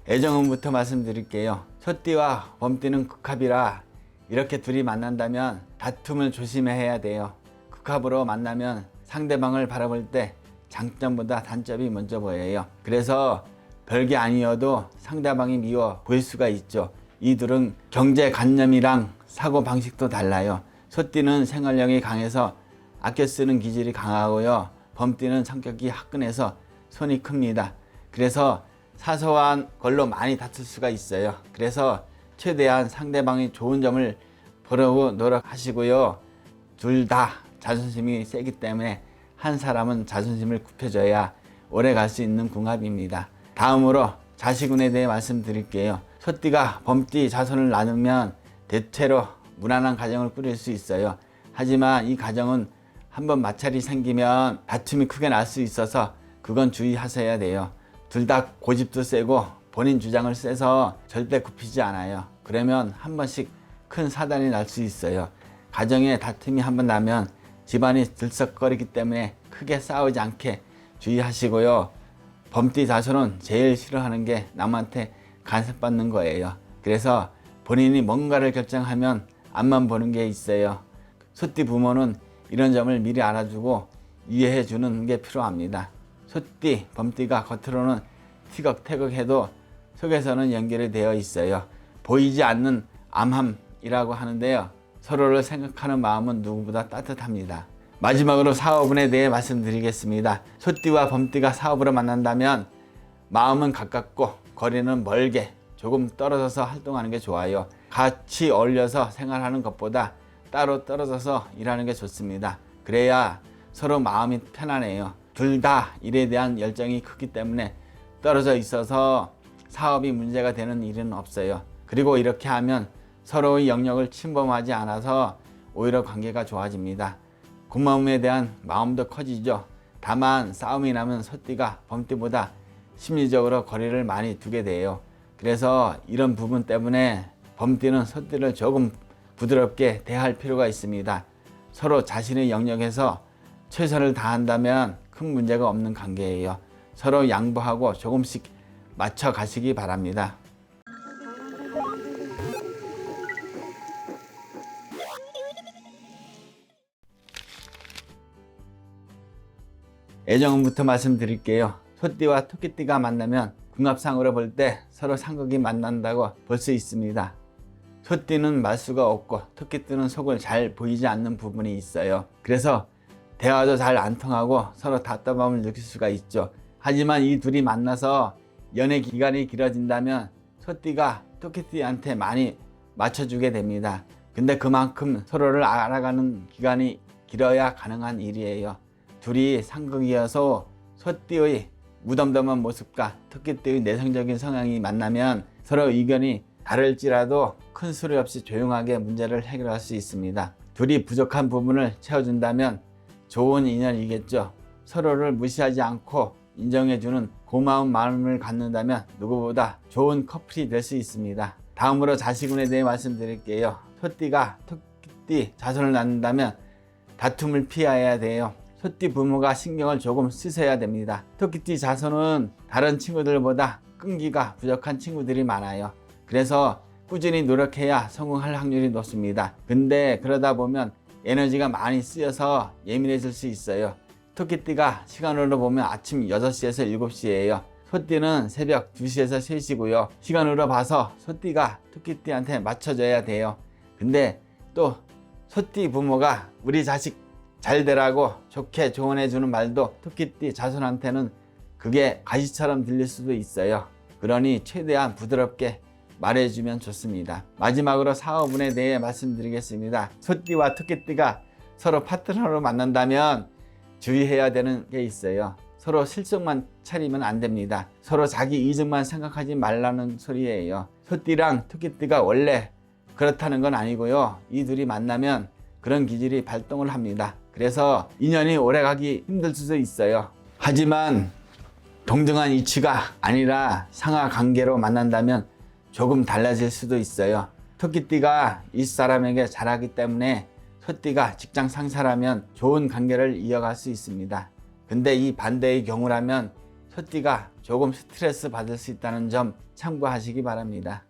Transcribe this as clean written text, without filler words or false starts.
애정은부터 말씀드릴게요. 소띠와 범띠는 극합이라 이렇게 둘이 만난다면 다툼을 조심해야 돼요. 극합으로 만나면 상대방을 바라볼 때 장점보다 단점이 먼저 보여요. 그래서 별게 아니어도 상대방이 미워 보일 수가 있죠. 이 둘은 경제관념이랑 사고방식도 달라요. 소띠는 생활력이 강해서 아껴 쓰는 기질이 강하고요. 범띠는 성격이 화끈해서 손이 큽니다. 그래서 사소한 걸로 많이 다툴 수가 있어요. 그래서 최대한 상대방이 좋은 점을 보려고 노력하시고요. 둘 다 자존심이 세기 때문에 한 사람은 자존심을 굽혀줘야 오래 갈 수 있는 궁합입니다. 다음으로 자식운에 대해 말씀드릴게요. 소띠가 범띠 자손을 나누면 대체로 무난한 가정을 꾸릴 수 있어요. 하지만 이 가정은 한번 마찰이 생기면 다툼이 크게 날 수 있어서 그건 주의하셔야 돼요. 둘 다 고집도 세고 본인 주장을 세서 절대 굽히지 않아요. 그러면 한 번씩 큰 사단이 날 수 있어요. 가정에 다툼이 한번 나면 집안이 들썩거리기 때문에 크게 싸우지 않게 주의하시고요. 범띠 자손은 제일 싫어하는 게 남한테 간섭받는 거예요. 그래서 본인이 뭔가를 결정하면 앞만 보는 게 있어요. 소띠 부모는 이런 점을 미리 알아주고 이해해 주는 게 필요합니다. 소띠, 범띠가 겉으로는 티격태격해도 속에서는 연결이 되어 있어요. 보이지 않는 암함이라고 하는데요. 서로를 생각하는 마음은 누구보다 따뜻합니다. 마지막으로 사업운에 대해 말씀드리겠습니다. 소띠와 범띠가 사업으로 만난다면 마음은 가깝고 거리는 멀게 조금 떨어져서 활동하는 게 좋아요. 같이 어울려서 생활하는 것보다 따로 떨어져서 일하는 게 좋습니다. 그래야 서로 마음이 편안해요. 둘 다 일에 대한 열정이 크기 때문에 떨어져 있어서 사업이 문제가 되는 일은 없어요. 그리고 이렇게 하면 서로의 영역을 침범하지 않아서 오히려 관계가 좋아집니다. 고마움에 대한 마음도 커지죠. 다만 싸움이 나면 소띠가 범띠보다 심리적으로 거리를 많이 두게 돼요. 그래서 이런 부분 때문에 범띠는 소띠를 조금 부드럽게 대할 필요가 있습니다. 서로 자신의 영역에서 최선을 다한다면 큰 문제가 없는 관계예요. 서로 양보하고 조금씩 맞춰 가시기 바랍니다. 애정은부터 말씀드릴게요. 소띠와 토끼띠가 만나면 궁합상으로 볼 때 서로 상극이 만난다고 볼 수 있습니다. 소띠는 말수가 없고 토끼띠는 속을 잘 보이지 않는 부분이 있어요. 그래서 대화도 잘 안 통하고 서로 답답함을 느낄 수가 있죠. 하지만 이 둘이 만나서 연애 기간이 길어진다면 소띠가 토끼띠한테 많이 맞춰주게 됩니다. 근데 그만큼 서로를 알아가는 기간이 길어야 가능한 일이에요. 둘이 상극이어서 소띠의 무덤덤한 모습과 토끼띠의 내성적인 성향이 만나면 서로 의견이 다를지라도 큰 소리 없이 조용하게 문제를 해결할 수 있습니다. 둘이 부족한 부분을 채워준다면 좋은 인연이겠죠. 서로를 무시하지 않고 인정해주는 고마운 마음을 갖는다면 누구보다 좋은 커플이 될 수 있습니다. 다음으로 자식운에 대해 말씀드릴게요. 소띠가 토끼띠 자손을 낳는다면 다툼을 피해야 돼요. 소띠 부모가 신경을 조금 쓰셔야 됩니다. 토끼띠 자손은 다른 친구들보다 끈기가 부족한 친구들이 많아요. 그래서 꾸준히 노력해야 성공할 확률이 높습니다. 근데 그러다 보면 에너지가 많이 쓰여서 예민해질 수 있어요. 토끼띠가 시간으로 보면 아침 6시에서 7시예요. 소띠는 새벽 2시에서 3시고요. 시간으로 봐서 소띠가 토끼띠한테 맞춰줘야 돼요. 근데 또 소띠 부모가 우리 자식 잘 되라고 좋게 조언해주는 말도 토끼띠 자손한테는 그게 가시처럼 들릴 수도 있어요. 그러니 최대한 부드럽게 말해주면 좋습니다. 마지막으로 사업운에 대해 말씀드리겠습니다. 소띠와 토끼띠가 서로 파트너로 만난다면 주의해야 되는 게 있어요. 서로 실속만 차리면 안 됩니다. 서로 자기 이득만 생각하지 말라는 소리예요. 소띠랑 토끼띠가 원래 그렇다는 건 아니고요. 이 둘이 만나면 그런 기질이 발동을 합니다. 그래서 인연이 오래가기 힘들 수도 있어요. 하지만 동등한 이치가 아니라 상하 관계로 만난다면 조금 달라질 수도 있어요. 토끼띠가 윗사람에게 잘하기 때문에 소띠가 직장 상사라면 좋은 관계를 이어갈 수 있습니다. 근데 이 반대의 경우라면 소띠가 조금 스트레스 받을 수 있다는 점 참고하시기 바랍니다.